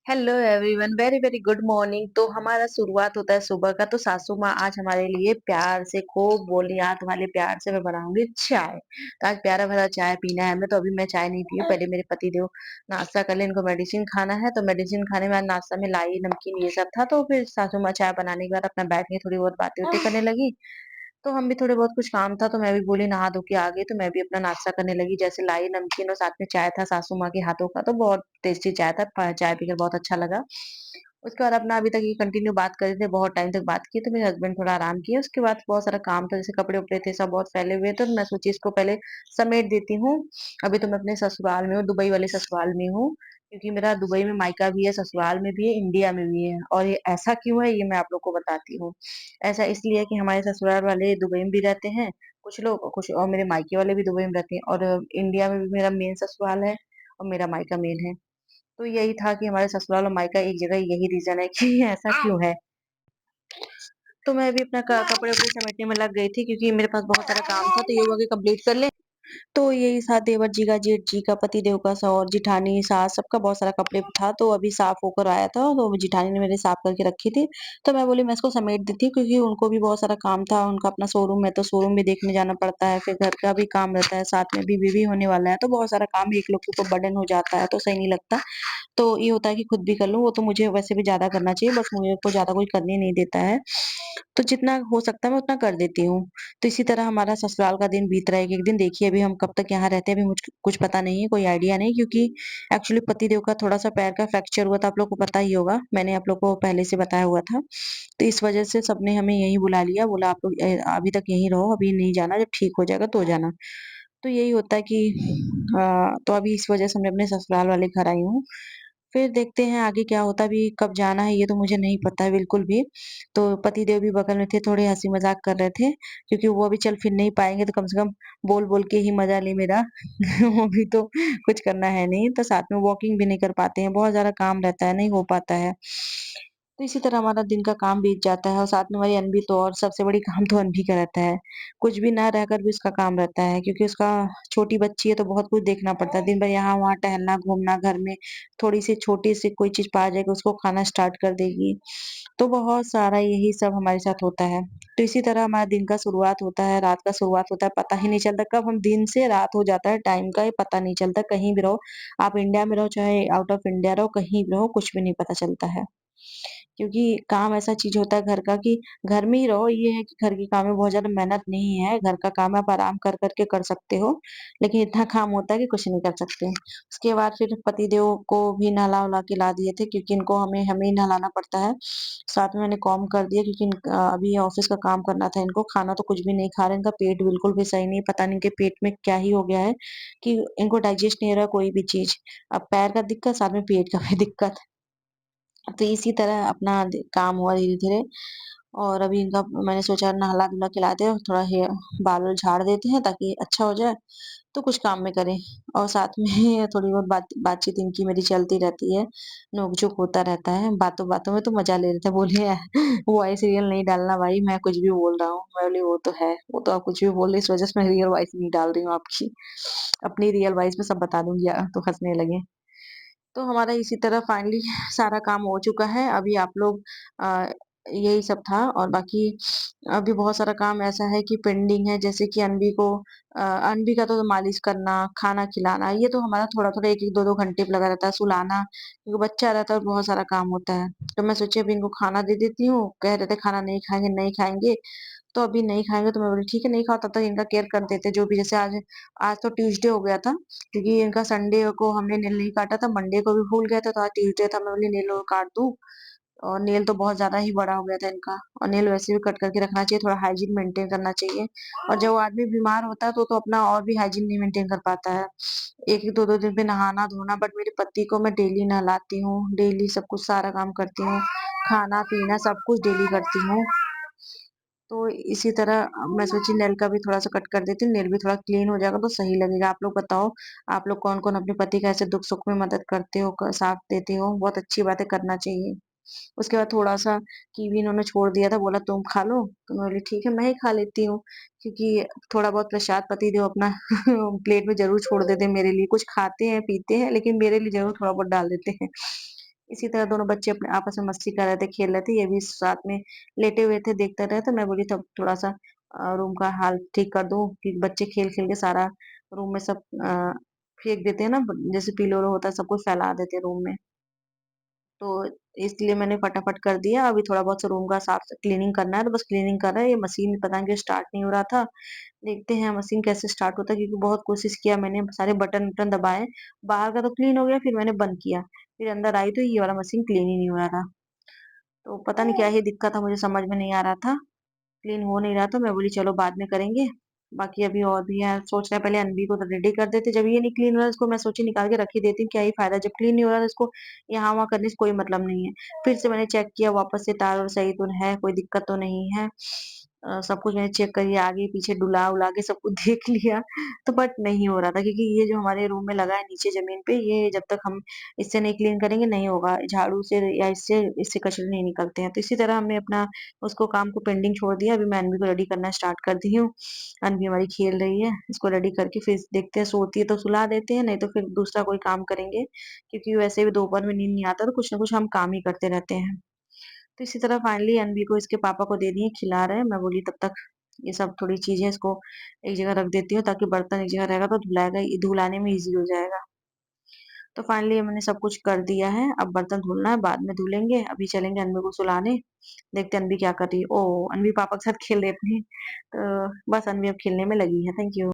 Hello everyone, very very good morning. तो हमारा शुरुआत होता है सुबह का। तो सासू माँ आज हमारे लिए प्यार से खूब बोली, आज तुम्हारे लिए प्यार से मैं बनाऊंगी चाय। तो आज प्यारा भरा चाय पीना है हमें। तो अभी मैं चाय नहीं पी हूँ, पहले मेरे पति देव नाश्ता कर ले, इनको मेडिसिन खाना है। तो मेडिसिन खाने में आज नाश्ता में लाई नमकीन ये सब था। तो फिर सासू माँ चाय बनाने के बाद अपना बैठ के थोड़ी बहुत बातें उतें करने लगी। तो हम भी थोड़े बहुत कुछ काम था, तो मैं भी बोली नहा धो के आ गई। तो मैं भी अपना नाश्ता करने लगी, जैसे लाई नमकीन और साथ में चाय था सासू माँ के हाथों का। तो बहुत टेस्टी चाय था, चाय पीकर बहुत अच्छा लगा। उसके बाद अपना अभी तक ये कंटिन्यू बात कर रहे थे, बहुत टाइम तक बात की। तो मेरे हस्बैंड थोड़ा आराम किए। उसके बाद बहुत सारा काम था, जैसे कपड़े उपड़े थे सब बहुत फैले हुए थे। तो मैं सोची इसको पहले समेट देती हूँ। अभी तो मैं अपने ससुराल में हूँ, दुबई वाले ससुराल में हूँ। क्योंकि मेरा दुबई में मायका भी है, ससुराल में भी है, इंडिया में भी है। और ये ऐसा क्यों है ये मैं आप लोग को बताती हूँ। ऐसा इसलिए है कि हमारे ससुराल वाले दुबई में भी रहते हैं, कुछ लोग, कुछ और मेरे मायके वाले भी दुबई में रहते हैं। और इंडिया में भी मेरा मेन ससुराल है और मेरा मायका मेन है। तो यही था कि हमारे ससुराल और मायका एक जगह, यही रीजन है कि ऐसा क्यों है। तो मैं भी अपना कपड़े उपड़े समेटने में लग गई थी, क्योंकि मेरे पास बहुत सारा काम था। तो ये हुआ कि कंप्लीट कर ले। तो यही था देवर जी का, जेठ जी का, पति देव का, सौर जेठानी सास सबका बहुत सारा कपड़े था। तो अभी साफ होकर आया था, तो जेठानी ने मेरे साफ करके रखी थी। तो मैं बोली मैं इसको समेट देती हूँ, क्योंकि उनको भी बहुत सारा काम था। उनका अपना शोरूम है, तो शोरूम भी देखने जाना पड़ता है, फिर घर का भी काम रहता है, साथ में बीवी भी होने वाला है। तो बहुत सारा काम एक लोग के ऊपर बर्डन हो जाता है, तो सही नहीं लगता। तो ये होता है कि खुद भी कर लूँ, वो तो मुझे वैसे भी ज़्यादा करना चाहिए, बस मुझे को ज़्यादा कोई करने नहीं देता है। तो जितना हो सकता है मैं उतना कर देती हूँ। तो इसी तरह हमारा ससुराल का दिन बीत रहा है एक-एक दिन। देखिए अभी हम कब तक यहाँ रहते हैं, अभी मुझ कुछ पता नहीं है, कोई आइडिया नहीं, क्योंकि एक्चुअली पतिदेव का थोड़ा-सा पैर का फ्रैक्चर हुआ था, आप लोग को पता ही होगा। मैंने आप लोग को पहले से बताया हुआ था। तो इस वजह से सबने हमें यहीं बुला लिया, बोला आप लोग अभी तक यहीं रहो, अभी नहीं जाना, जब ठीक हो जाएगा तो जाना। तो यही होता है कि तो अभी इस वजह से मैं अपने ससुराल वाले घर आई हूँ। फिर देखते हैं आगे क्या होता है, अभी कब जाना है ये तो मुझे नहीं पता है बिल्कुल भी। तो पतिदेव भी बगल में थे, थोड़े हँसी-मज़ाक कर रहे थे, क्योंकि वो अभी चल फिर नहीं पाएँगे, तो कम से कम बोल-बोल के ही मज़ा ले मेरा। वो भी तो कुछ करना है नहीं, तो साथ में वॉकिंग भी नहीं कर पाते हैं, बहुत ज़्यादा काम रहता है, नहीं हो पाता है। तो इसी तरह हमारा दिन का काम बीत जाता है, और साथ में हमारी अनबी तो और सबसे बड़ी काम तो अनबी का रहता है। कुछ भी ना रहकर भी उसका काम रहता है, क्योंकि उसका छोटी बच्ची है, तो बहुत कुछ देखना पड़ता है। दिन भर यहाँ-वहाँ टहलना, घूमना, घर में थोड़ी-सी छोटी-सी कोई चीज़ पा जाएगी, उसको खाना स्टार्ट कर देगी। तो बहुत सारा यही सब हमारे साथ होता है। तो इसी तरह हमारा दिन का शुरुआत होता है, रात का शुरुआत होता है, पता ही नहीं चलता कब हम दिन से रात हो जाता है, टाइम का ये पता नहीं चलता। कहीं भी रहो, आप इंडिया में रहो, चाहे आउट ऑफ इंडिया रहो, कहीं भी रहो, कुछ भी नहीं पता चलता है। क्योंकि काम ऐसा चीज़ होता है घर का, कि घर में ही रहो, ये है कि घर के काम में बहुत ज़्यादा मेहनत नहीं है, घर का काम आप आराम कर के कर सकते हो, लेकिन इतना काम होता है कि कुछ नहीं कर सकते। उसके बाद फिर पतिदेव को भी नहला-वहला के ला दिए थे, क्योंकि इनको हमें हमें ही नहलाना पड़ता है। साथ में मैंने कॉम्ब कर दिया, क्योंकि अभी ऑफ़िस का काम करना था इनको, खाना तो कुछ भी नहीं खा रहे, इनका पेट बिल्कुल भी सही नहीं है, पता नहीं इनके पेट में क्या ही हो गया है, कि इनको डाइजेस्ट नहीं हो रहा कोई भी चीज़। अब पैर का दिक्कत, साथ में पेट का भी दिक्कत। तो इसी तरह अपना काम हुआ धीरे-धीरे, और अभी इनका मैंने सोचा नहला-धुला के लाते हैं, थोड़ा बाल-वाल झाड़ देते हैं ताकि अच्छा हो जाए, तो कुछ काम में करें। और साथ में थोड़ी बहुत बातचीत इनकी मेरी चलती रहती है, नोक-झोंक होता रहता है, बातों-बातों में तो मज़ा ले रहे थे, बोले वो वाली सीरियल नहीं डालना भाई, मैं कुछ भी बोल रहा हूँ। मैं बोली वो तो है, वो तो आप कुछ भी बोल रहे, इस वज़ह से मैं रियल वॉइस नहीं डाल रही हूँ आपकी। अपनी रियल वॉइस में सब बता दूँगी तो हँसने लगे। तो हमारा इसी तरह फाइनली सारा काम हो चुका है। अभी आप लोग अ, यही सब था, और बाकी अभी बहुत सारा काम ऐसा है कि पेंडिंग है, जैसे कि अनबी का तो मालिश करना, खाना खिलाना, ये तो हमारा थोड़ा-थोड़ा 1-1 2-2 घंटे पे लगा रहता है, सुलाना, क्योंकि बच्चा रहता है और बहुत सारा काम होता है। तो मैं सोची अभी इनको खाना दे देती हूँ, कह रहे थे खाना नहीं खाएँगे, नहीं खाएँगे, तो अभी नहीं खाएँगे, तो मैं बोली ठीक है नहीं खाओ, तब तक इनका केयर कर देते हैं, जो भी, जैसे आज आज तो ट्यूसडे हो गया था, क्योंकि इनका संडे को हमने नेल नहीं काटा था, मंडे को भी भूल गए थे, तो आज ट्यूसडे था, मैं बोली नेल और काट दूँ। और नेल तो बहुत ज़्यादा ही बड़ा हो गया था इनका, और नेल वैसे भी कट करके रखना चाहिए, थोड़ा हाइजीन मेंटेन करना चाहिए। और जब वो आदमी बीमार होता है तो अपना और भी हाइजीन नहीं मेंटेन कर पाता है। 1-1 2-2 दिन पे नहाना-धोना, बट मेरे पति को मैं डेली नहलाती हूँ, डेली सब कुछ सारा काम करती हूँ, खाना-पीना सब कुछ डेली करती हूँ। तो इसी तरह मैं सोची नेल का भी थोड़ा-सा कट कर देती हूँ, नेल भी थोड़ा क्लीन हो जाएगा तो सही लगेगा। आप लोग बताओ, आप लोग कौन-कौन अपने पति का ऐसे दुख-सुख में मदद करते हो, क साथ देते हो? बहुत अच्छी बात है, करना चाहिए। उसके बाद थोड़ा-सा कीवी इन्होंने छोड़ दिया था, बोला तुम खा लो, तो मैं बोली ठीक है, मैं ही खा लेती हूँ, क्योंकि थोड़ा बहुत प्रसाद पतिदेव अपना प्लेट में ज़रूर छोड़ देते हैं मेरे लिए। कुछ खाते हैं, पीते हैं, लेकिन मेरे लिए ज़रूर थोड़ा बहुत डाल देते हैं। इसी तरह दोनों बच्चे अपने आपस में मस्ती कर रहे थे, खेल रहे थे, ये भी साथ में लेटे हुए थे, देखते रहे, तो मैं बोली तब थोड़ा-सा रूम का हाल ठीक कर दूँ कि बच्चे खेल-खेल के सारा रूम में सब फेंक देते हैं ना, ब जैसे पिलो-विलो होता है, सब कुछ फैला देते हैं रूम में। तो इसलिए मैंने फटाफट कर दिया, अभी थोड़ा बहुत सा रूम का साफ क्लीनिंग करना है, तो बस क्लीनिंग कर रहे हैं, ये मशीन पता नहीं क्यों स्टार्ट नहीं हो रहा था। देखते हैं मशीन कैसे स्टार्ट होता है क्योंकि बहुत कोशिश किया मैंने, सारे बटन-वटन दबाए, बाहर का तो क्लीन हो गया, फिर मैंने बंद किया, फिर अंदर आई तो ये वाला मशीन क्लीन ही नहीं हो रहा था। तो पता नहीं क्या ही दिक्कत था, मुझे समझ में नहीं आ रहा था, क्लीन हो नहीं रहा था, मैं बोली चलो बाद में करेंगे, बाकी अभी और भी है, सोच रहे हैं पहले अनवी को तो रेडी कर देते, जब ये नहीं क्लीन हो रहा है इसको मैं सोची निकाल के रख ही देती हूँ, क्या ही फ़ायदा, जब क्लीन नहीं हो रहा है तो इसको यहाँ-वहाँ करने से कोई मतलब नहीं है। फिर से मैंने चेक किया वापस से तार-वार सही तो है, कोई दिक्कत तो नहीं है। सब कुछ मैंने चेक कर लिया, आगे-पीछे डुला-वुला के सब कुछ देख लिया, तो बट नहीं हो रहा था क्योंकि ये जो हमारे रूम में लगा है नीचे ज़मीन पे, ये जब तक हम इससे नहीं क्लीन करेंगे नहीं होगा, झाड़ू से या इससे इससे कचरे नहीं निकलते हैं। तो इसी तरह हमने अपना उसको काम को पेंडिंग छोड़ दिया, अभी मैं अनवी को रेडी करना स्टार्ट कर दी हूँ। अनवी हमारी खेल रही है, इसको रेडी करके फिर देखते हैं सोती है तो सुला देते हैं, नहीं तो फिर दूसरा कोई काम करेंगे, क्योंकि वैसे भी दोपहर में नींद नहीं आता तो कुछ न कुछ हम काम ही करते रहते हैं। तो इसी तरह फाइनली अनवी को इसके पापा को दे दिए, खिला रहे हैं, मैं बोली तब तक ये सब थोड़ी चीज़ें इसको एक जगह रख देती हूँ ताकि बर्तन एक जगह रहेगा तो धुलाने में ईज़ी हो जाएगा। तो फाइनली मैंने सब कुछ कर दिया है, अब बर्तन धुलना है, बाद में धुलेंगे, अभी चलेंगे अनवी को सुलाने, देखते हैं अनवी क्या कर रही है। ओह! अनवी पापा के साथ खेल रही है अपनी, तो बस अनवी अब खेलने में लगी है। Thank you.